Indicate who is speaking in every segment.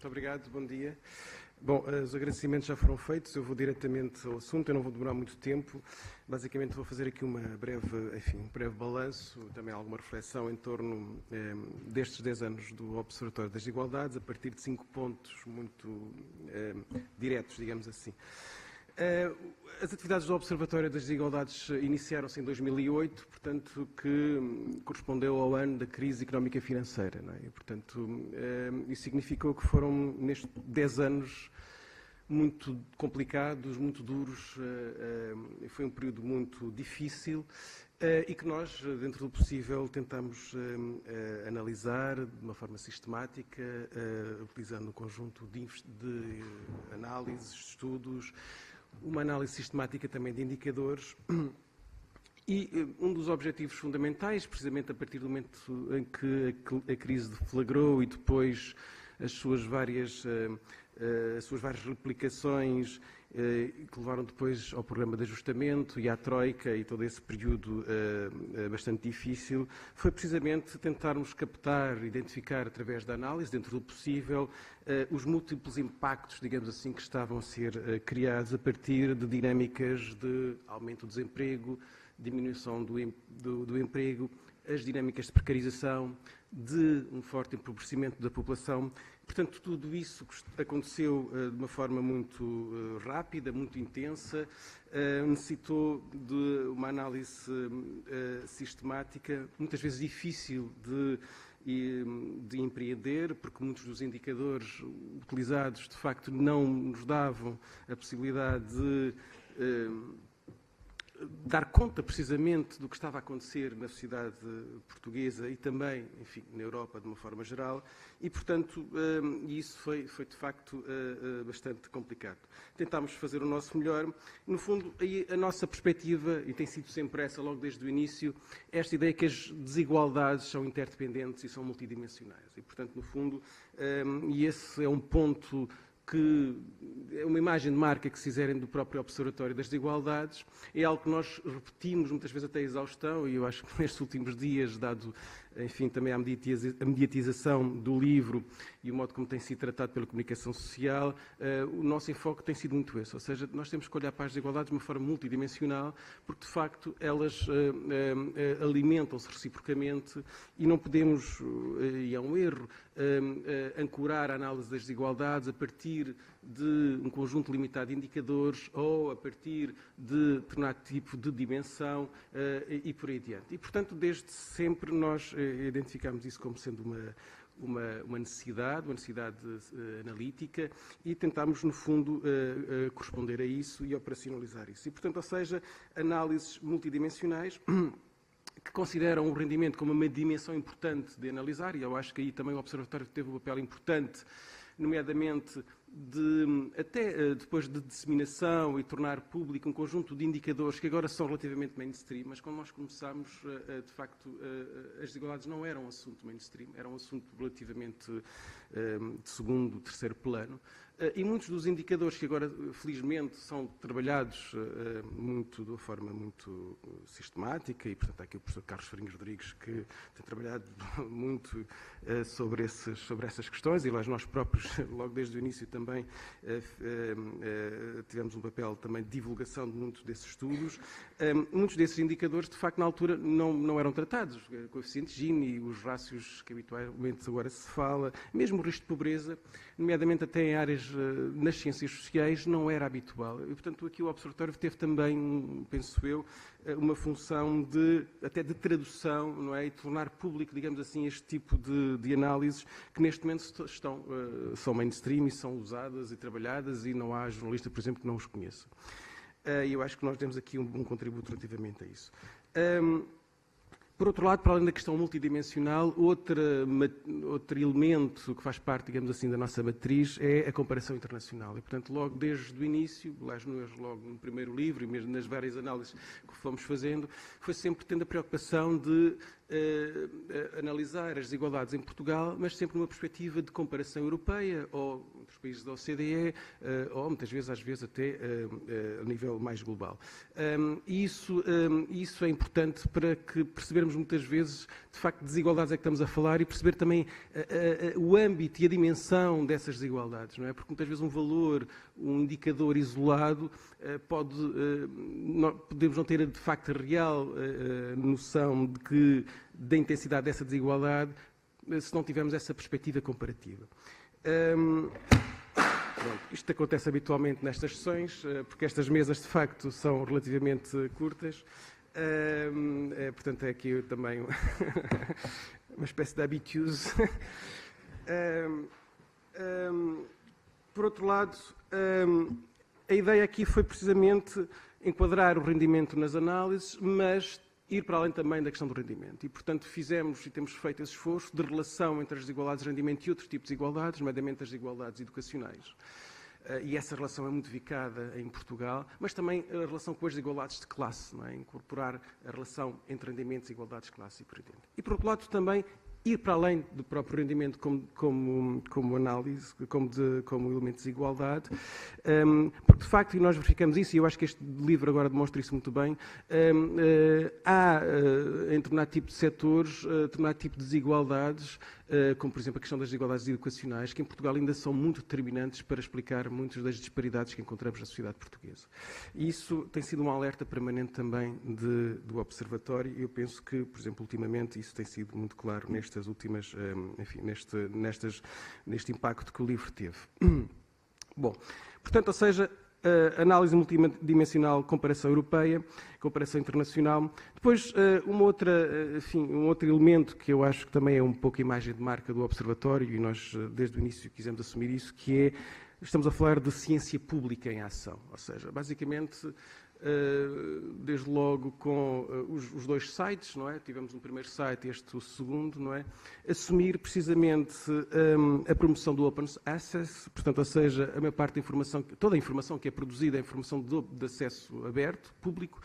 Speaker 1: Muito obrigado, bom dia. Bom, os agradecimentos já foram feitos, eu vou diretamente ao assunto, eu não vou demorar muito tempo. Basicamente vou fazer aqui um breve balanço, também alguma reflexão em torno destes 10 anos do Observatório das Desigualdades, a partir de 5 pontos muito diretos, digamos assim. As atividades do Observatório das Desigualdades iniciaram-se em 2008, portanto, que correspondeu ao ano da crise económica e financeira, não é? E, portanto, isso significou que foram, nestes 10 anos, muito complicados, muito duros, foi um período muito difícil e que nós, dentro do possível, tentamos analisar de uma forma sistemática, utilizando um conjunto de análises, estudos, uma análise sistemática também de indicadores e um dos objetivos fundamentais, precisamente a partir do momento em que a crise deflagrou e depois as suas várias replicações que levaram depois ao programa de ajustamento e à Troika e todo esse período bastante difícil, foi precisamente tentarmos captar, identificar através da análise, dentro do possível, os múltiplos impactos, digamos assim, que estavam a ser criados a partir de dinâmicas de aumento do desemprego, diminuição do emprego, as dinâmicas de precarização, de um forte empobrecimento da população. Portanto, tudo isso aconteceu de uma forma muito rápida, muito intensa, necessitou de uma análise sistemática, muitas vezes difícil de empreender, porque muitos dos indicadores utilizados, de facto, não nos davam a possibilidade de dar conta precisamente do que estava a acontecer na sociedade portuguesa e também, enfim, na Europa de uma forma geral e, portanto, isso foi de facto bastante complicado. Tentámos fazer o nosso melhor. No fundo, aí a nossa perspectiva, e tem sido sempre essa logo desde o início, esta ideia que as desigualdades são interdependentes e são multidimensionais. E, portanto, no fundo, e esse é um ponto que é uma imagem de marca que se fizerem do próprio Observatório das Desigualdades, é algo que nós repetimos muitas vezes até a exaustão, e eu acho que nestes últimos dias, dado, enfim, também a mediatização do livro e o modo como tem sido tratado pela comunicação social, o nosso enfoque tem sido muito esse, ou seja, nós temos que olhar para as desigualdades de uma forma multidimensional, porque de facto elas alimentam-se reciprocamente e não podemos, e é um erro, ancorar a análise das desigualdades a partir de um conjunto limitado de indicadores ou a partir de determinado tipo de dimensão e por aí adiante. E, portanto, desde sempre nós identificamos isso como sendo uma necessidade analítica e tentámos, no fundo, corresponder a isso e operacionalizar isso. E, portanto, ou seja, análises multidimensionais que consideram o rendimento como uma dimensão importante de analisar, e eu acho que aí também o Observatório teve um papel importante, nomeadamente até depois de disseminação e tornar público um conjunto de indicadores que agora são relativamente mainstream, mas quando nós começámos, de facto, as desigualdades não eram um assunto mainstream, era um assunto relativamente de segundo, terceiro plano. E muitos dos indicadores que agora, felizmente, são trabalhados de uma forma muito sistemática, e, portanto, há aqui o professor Carlos Farinhas Rodrigues, que tem trabalhado muito sobre essas questões, e nós próprios, logo desde o início, também tivemos um papel também de divulgação de muitos desses estudos. Muitos desses indicadores, de facto, na altura, não eram tratados. O coeficiente Gini, os rácios que habitualmente agora se fala, mesmo o risco de pobreza, nomeadamente até em áreas nas ciências sociais, não era habitual. E, portanto, aqui o Observatório teve também, penso eu, uma função até de tradução, não é? E tornar público, digamos assim, este tipo de análises que neste momento são mainstream e são usadas e trabalhadas e não há jornalista, por exemplo, que não os conheça. E eu acho que nós temos aqui um contributo relativamente a isso. Por outro lado, para além da questão multidimensional, outro elemento que faz parte, digamos assim, da nossa matriz é a comparação internacional. E, portanto, logo desde o início, logo no primeiro livro e mesmo nas várias análises que fomos fazendo, foi sempre tendo a preocupação de analisar as desigualdades em Portugal, mas sempre numa perspectiva de comparação europeia ou entre os países da OCDE, ou muitas vezes, às vezes, até a nível mais global. E isso é importante para que percebermos muitas vezes, de facto, de desigualdades é que estamos a falar e perceber também o âmbito e a dimensão dessas desigualdades, não é? Porque muitas vezes um valor, um indicador isolado, podemos não ter, de facto, a real noção da intensidade dessa desigualdade se não tivermos essa perspectiva comparativa. Pronto, isto acontece habitualmente nestas sessões, porque estas mesas, de facto, são relativamente curtas. Portanto, é aqui também uma espécie de habitude. Por outro lado, a ideia aqui foi precisamente enquadrar o rendimento nas análises, mas ir para além também da questão do rendimento. E, portanto, fizemos e temos feito esse esforço de relação entre as desigualdades de rendimento e outros tipos de desigualdades, nomeadamente as desigualdades educacionais. E essa relação é muito vicada em Portugal, mas também a relação com as desigualdades de classe, não é? Incorporar a relação entre rendimentos, desigualdades de classe e por aí dentro. E, por outro lado, também ir para além do próprio rendimento como análise, como elemento de desigualdade, porque de facto, e nós verificamos isso, e eu acho que este livro agora demonstra isso muito bem, há em determinado tipo de setores, determinado tipo de desigualdades, como por exemplo a questão das desigualdades educacionais, que em Portugal ainda são muito determinantes para explicar muitas das disparidades que encontramos na sociedade portuguesa. E isso tem sido um alerta permanente também do Observatório, e eu penso que, por exemplo, ultimamente isso tem sido muito claro nestas últimas, enfim, neste impacto que o livro teve. Bom, portanto, ou seja, análise multidimensional, comparação europeia, comparação internacional. Depois, um outro elemento que eu acho que também é um pouco a imagem de marca do Observatório, e nós desde o início quisemos assumir isso, que é, estamos a falar de ciência pública em ação. Ou seja, basicamente, desde logo com os dois sites, não é? Tivemos um primeiro site, este o segundo, não é? Assumir precisamente a promoção do Open Access, portanto, ou seja, a maior parte da informação, toda a informação que é produzida é informação de acesso aberto, público.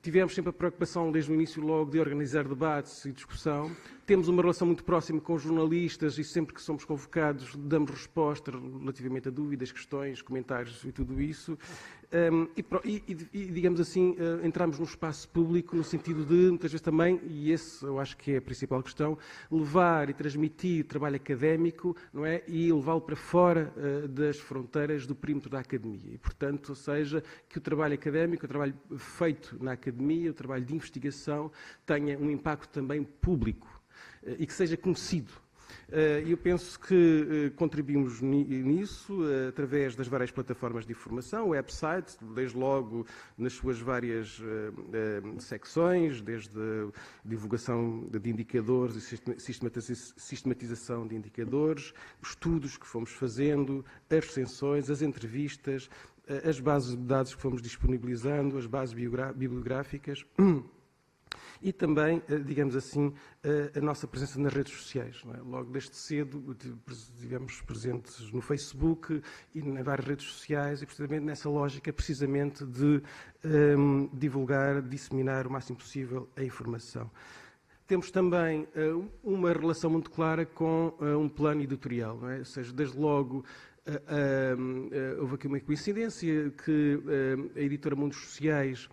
Speaker 1: Tivemos sempre a preocupação, desde o início logo, de organizar debates e discussão. Temos uma relação muito próxima com os jornalistas e sempre que somos convocados damos resposta relativamente a dúvidas, questões, comentários e tudo isso. E digamos assim, entramos num espaço público no sentido de, muitas vezes também, e esse eu acho que é a principal questão, levar e transmitir trabalho académico, não é? E levá-lo para fora das fronteiras do perímetro da academia. E, portanto, ou seja, que o trabalho académico, o trabalho feito na academia, o trabalho de investigação, tenha um impacto também público e que seja conhecido. Eu penso que contribuímos nisso através das várias plataformas de informação, websites, desde logo nas suas várias secções, desde a divulgação de indicadores e sistematização de indicadores, estudos que fomos fazendo, as recensões, as entrevistas, as bases de dados que fomos disponibilizando, as bases bibliográficas. E também, digamos assim, a nossa presença nas redes sociais. Não é? Logo desde cedo estivemos presentes no Facebook e em várias redes sociais e precisamente nessa lógica precisamente de divulgar, disseminar o máximo possível a informação. Temos também uma relação muito clara com um plano editorial, não é? Ou seja, desde logo houve aqui uma coincidência que a editora Mundos Sociais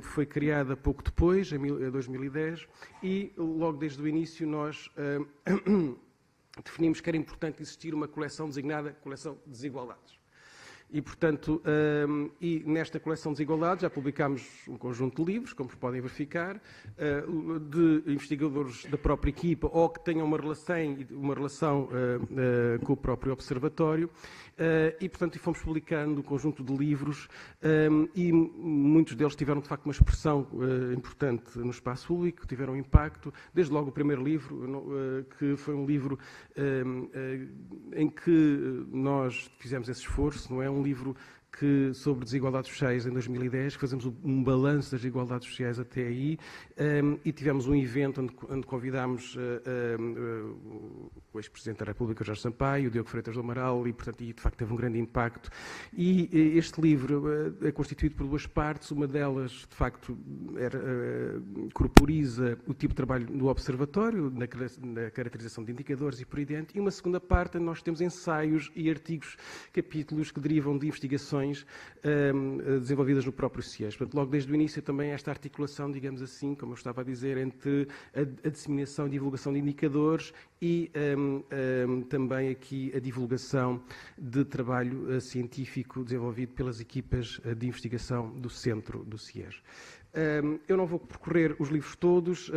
Speaker 1: foi criada pouco depois, em 2010, e logo desde o início nós definimos que era importante existir uma coleção designada Coleção de Desigualdades. E, portanto, e nesta coleção de desigualdades já publicámos um conjunto de livros, como podem verificar, de investigadores da própria equipa ou que tenham uma relação com o próprio Observatório. E, portanto, fomos publicando um conjunto de livros e muitos deles tiveram, de facto, uma expressão importante no espaço público, tiveram impacto. Desde logo o primeiro livro, que foi um livro em que nós fizemos esse esforço, não é? Um livro sobre desigualdades sociais em 2010, que fazemos um balanço das desigualdades sociais até aí, e tivemos um evento onde convidámos o ex-presidente da República, Jorge Sampaio, o Diogo Freitas do Amaral, e, portanto, de facto teve um grande impacto. E este livro é constituído por duas partes, uma delas, de facto, corporiza o tipo de trabalho do Observatório, na caracterização de indicadores e por aí diante, e uma segunda parte, nós temos ensaios e artigos, capítulos que derivam de investigações desenvolvidas no próprio CIES. Portanto, logo desde o início também esta articulação, digamos assim, como eu estava a dizer, entre a disseminação e divulgação de indicadores e também aqui a divulgação de trabalho científico desenvolvido pelas equipas de investigação do centro do CIES. Eu não vou percorrer os livros todos.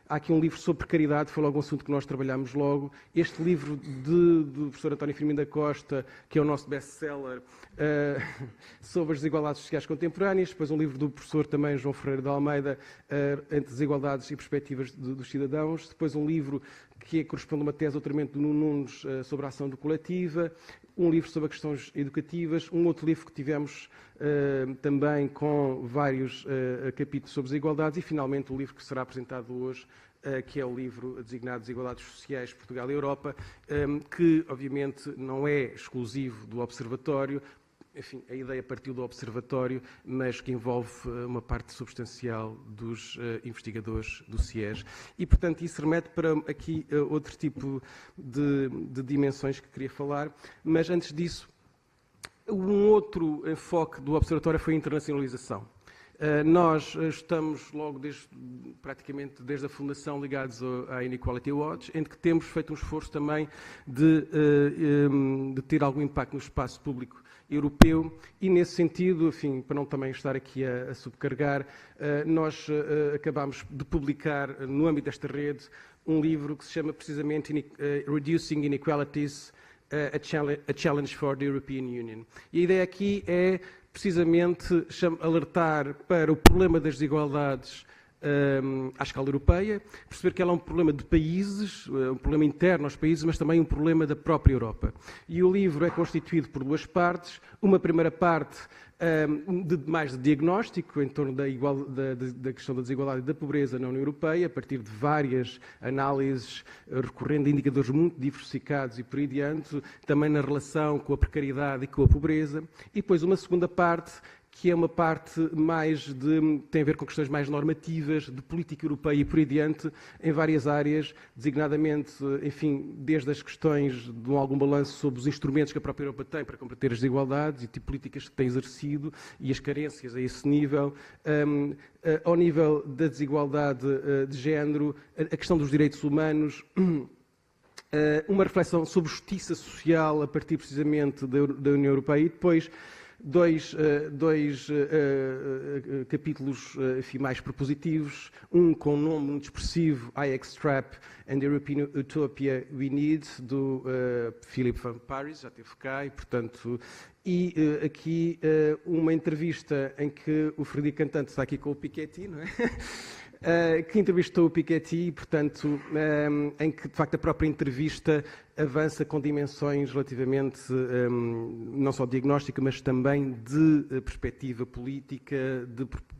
Speaker 1: Há aqui um livro sobre precariedade, foi logo um assunto que nós trabalhámos logo. Este livro do professor António Firmino da Costa, que é o nosso best-seller, sobre as desigualdades sociais contemporâneas. Depois um livro do professor também João Ferreira de Almeida, entre desigualdades e perspectivas dos cidadãos. Depois um livro que corresponde a uma tese de doutoramento do Nuno Nunes sobre a ação coletiva. Um livro sobre questões educativas. Um outro livro que tivemos também com vários capítulos sobre desigualdades. E, finalmente, o livro que será apresentado hoje, que é o livro designado Desigualdades Sociais, Portugal e Europa, que, obviamente, não é exclusivo do Observatório. Enfim, a ideia partiu do Observatório, mas que envolve uma parte substancial dos investigadores do CIES. E, portanto, isso remete para aqui outro tipo de dimensões que queria falar. Mas, antes disso, um outro enfoque do Observatório foi a internacionalização. Nós estamos logo praticamente desde a fundação ligados à Inequality Watch, em que temos feito um esforço também de ter algum impacto no espaço público europeu e, nesse sentido, enfim, para não também estar aqui a subcarregar, nós acabámos de publicar no âmbito desta rede um livro que se chama precisamente Reducing Inequalities, a Challenge for the European Union. E a ideia aqui é precisamente alertar para o problema das desigualdades à escala europeia, perceber que ela é um problema de países, um problema interno aos países, mas também um problema da própria Europa. E o livro é constituído por duas partes. Uma primeira parte mais de diagnóstico em torno da questão da desigualdade e da pobreza na União Europeia, a partir de várias análises, recorrendo a indicadores muito diversificados e por aí diante, também na relação com a precariedade e com a pobreza. E depois uma segunda parte, que é uma parte mais tem a ver com questões mais normativas, de política europeia e por aí diante, em várias áreas, designadamente, enfim, desde as questões de algum balanço sobre os instrumentos que a própria Europa tem para combater as desigualdades e tipo de políticas que tem exercido e as carências a esse nível, ao nível da desigualdade de género, a questão dos direitos humanos, uma reflexão sobre justiça social a partir precisamente da União Europeia e depois dois capítulos enfim, mais propositivos, um com um nome muito expressivo, IX Trap and the European Utopia We Need, do Philip van Parijs, já esteve cá, e portanto, aqui uma entrevista em que o Frederico Cantante está aqui com o Piketty, não é? Que entrevistou o Piketty e, portanto, em que, de facto, a própria entrevista avança com dimensões relativamente, não só diagnóstica, mas também de perspectiva política,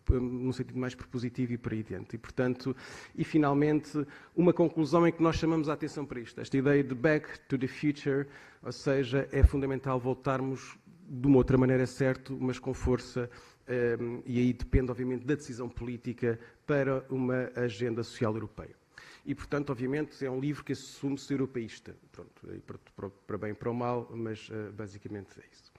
Speaker 1: num sentido mais propositivo e por aí adiante. E, portanto, e finalmente, uma conclusão em que nós chamamos a atenção para isto. Esta ideia de back to the future, ou seja, é fundamental voltarmos de uma outra maneira, certo, mas com força, e aí depende, obviamente, da decisão política para uma agenda social europeia. E, portanto, obviamente, é um livro que assume-se europeísta. Pronto, para bem e para o mal, mas basicamente é isso.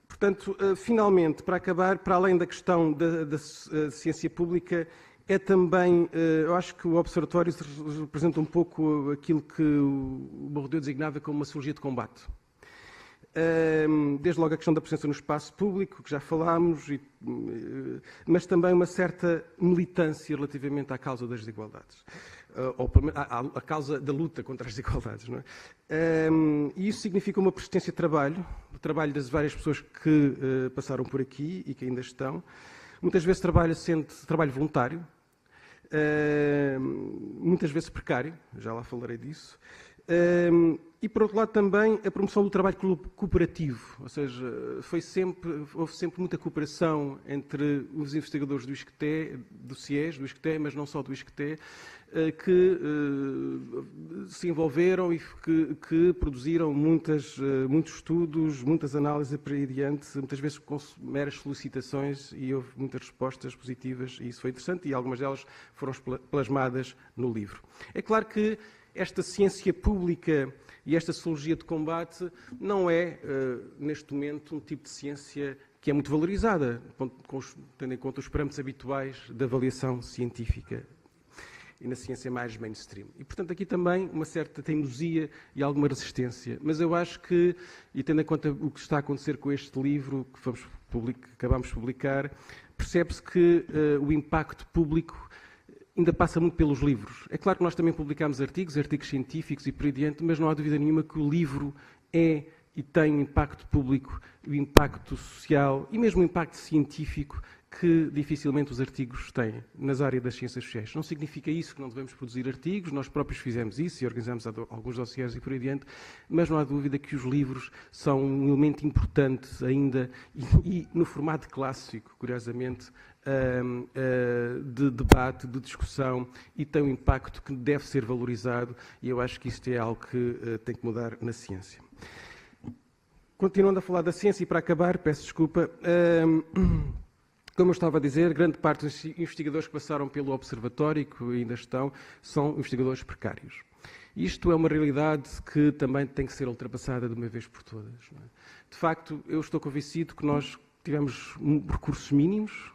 Speaker 1: Portanto, finalmente, para acabar, para além da questão da ciência pública, é também, eu acho que o Observatório representa um pouco aquilo que o Bourdieu designava como uma sociologia de combate. Desde logo a questão da presença no espaço público, que já falámos, mas também uma certa militância relativamente à causa das desigualdades, ou à causa da luta contra as desigualdades. Não é? E isso significa uma persistência de trabalho das várias pessoas que passaram por aqui e que ainda estão. Muitas vezes trabalho voluntário, muitas vezes precário, já lá falarei disso. E, por outro lado, também a promoção do trabalho cooperativo, ou seja, houve sempre muita cooperação entre os investigadores do ISCTE, do CIES, do ISCTE, mas não só do ISCTE, que se envolveram e que produziram muitos estudos, muitas análises para ir adiante, muitas vezes com meras solicitações, e houve muitas respostas positivas, e isso foi interessante, e algumas delas foram plasmadas no livro. É claro que esta ciência pública e esta sociologia de combate não é, neste momento, um tipo de ciência que é muito valorizada, tendo em conta os parâmetros habituais da avaliação científica e na ciência mais mainstream. E, portanto, aqui também uma certa teimosia e alguma resistência. Mas eu acho que, e tendo em conta o que está a acontecer com este livro que acabamos de publicar, percebe-se que o impacto público ainda passa muito pelos livros. É claro que nós também publicamos artigos científicos e por aí adiante, mas não há dúvida nenhuma que o livro é e tem um impacto público, o impacto social e mesmo o impacto científico que dificilmente os artigos têm nas áreas das ciências sociais. Não significa isso que não devemos produzir artigos, nós próprios fizemos isso e organizamos alguns dossiês e por aí adiante, mas não há dúvida que os livros são um elemento importante ainda e no formato clássico, curiosamente, de debate, de discussão, e tem um impacto que deve ser valorizado, e eu acho que isto é algo que tem que mudar na ciência. Continuando a falar da ciência, e para acabar, peço desculpa, como eu estava a dizer, grande parte dos investigadores que passaram pelo Observatório, que ainda estão, são investigadores precários. Isto é uma realidade que também tem que ser ultrapassada de uma vez por todas. Não é? De facto, eu estou convencido que nós tivemos recursos mínimos,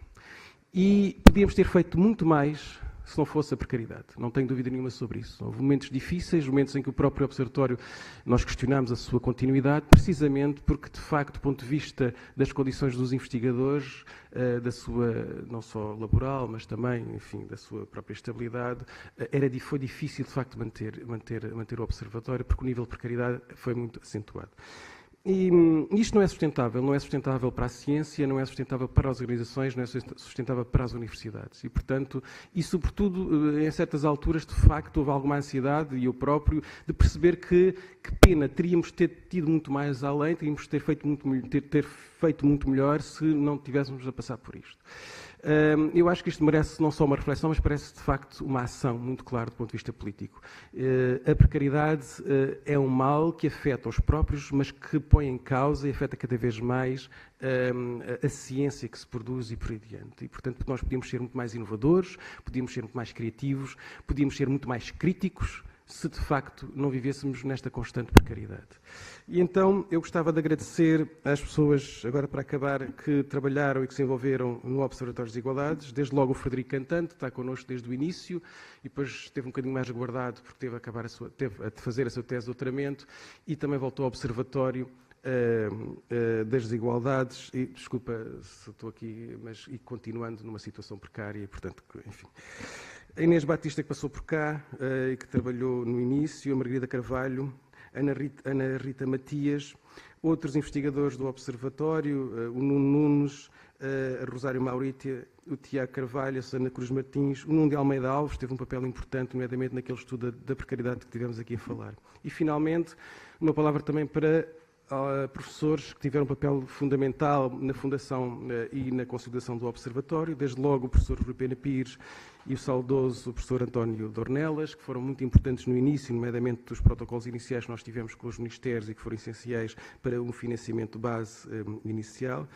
Speaker 1: e podíamos ter feito muito mais se não fosse a precariedade. Não tenho dúvida nenhuma sobre isso. Houve momentos difíceis, momentos em que o próprio Observatório nós questionámos a sua continuidade, precisamente porque, de facto, do ponto de vista das condições dos investigadores, da sua, não só laboral, mas também, enfim, da sua própria estabilidade, foi difícil, de facto, manter o Observatório, porque o nível de precariedade foi muito acentuado. E isto não é sustentável para a ciência, não é sustentável para as organizações, não é sustentável para as universidades. E, portanto, e sobretudo, em certas alturas, de facto, houve alguma ansiedade, e eu próprio, de perceber que pena, teríamos tido muito mais além, teríamos ter feito muito melhor se não tivéssemos a passar por isto. Eu acho que isto merece não só uma reflexão, mas parece de facto uma ação muito clara do ponto de vista político. A precariedade é um mal que afeta os próprios, mas que põe em causa e afeta cada vez mais a ciência que se produz e por aí adiante. E, portanto, nós podíamos ser muito mais inovadores, podíamos ser muito mais criativos, podíamos ser muito mais críticos, se de facto não vivêssemos nesta constante precariedade. E então eu gostava de agradecer às pessoas, agora para acabar, que trabalharam e que se envolveram no Observatório das Desigualdades, desde logo o Frederico Cantante, que está connosco desde o início, e depois esteve um bocadinho mais aguardado porque teve a fazer a sua tese de doutoramento, e também voltou ao Observatório das Desigualdades, e desculpa se estou aqui, mas e continuando numa situação precária, e, portanto, enfim. A Inês Batista, que passou por cá e que trabalhou no início, a Margarida Carvalho, Ana Rita Matias, outros investigadores do Observatório, o Nuno Nunes, a Rosário Mauritia, o Tiago Carvalho, a Susana Cruz Martins, o Nuno de Almeida Alves teve um papel importante, nomeadamente naquele estudo da precariedade que tivemos aqui a falar. E, finalmente, uma palavra também para professores que tiveram um papel fundamental na fundação e na consolidação do Observatório, desde logo o professor Rui Pena Pires e o saudoso professor António Dornelas, que foram muito importantes no início, nomeadamente dos protocolos iniciais que nós tivemos com os ministérios e que foram essenciais para um financiamento base inicial.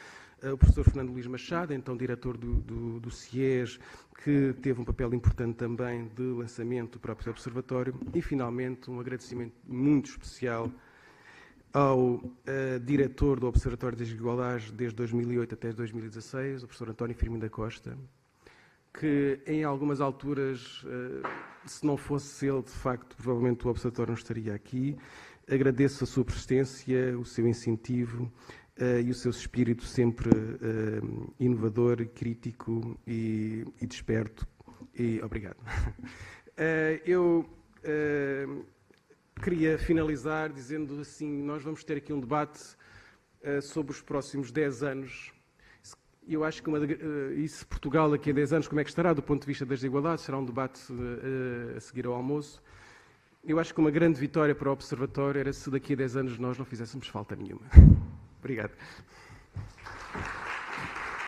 Speaker 1: O professor Fernando Luís Machado, então diretor do CIES, que teve um papel importante também de lançamento do próprio Observatório. E, finalmente, um agradecimento muito especial ao diretor do Observatório das Desigualdades desde 2008 até 2016, o professor António Firmino da Costa, que em algumas alturas, se não fosse ele, de facto, provavelmente o Observatório não estaria aqui. Agradeço a sua persistência, o seu incentivo e o seu espírito sempre inovador, crítico e desperto. E obrigado. Eu queria finalizar dizendo assim, nós vamos ter aqui um debate sobre os próximos 10 anos. Eu acho que isso, Portugal daqui a 10 anos, como é que estará do ponto de vista das desigualdades, será um debate a seguir ao almoço. Eu acho que uma grande vitória para o Observatório era se daqui a 10 anos nós não fizéssemos falta nenhuma. Obrigado.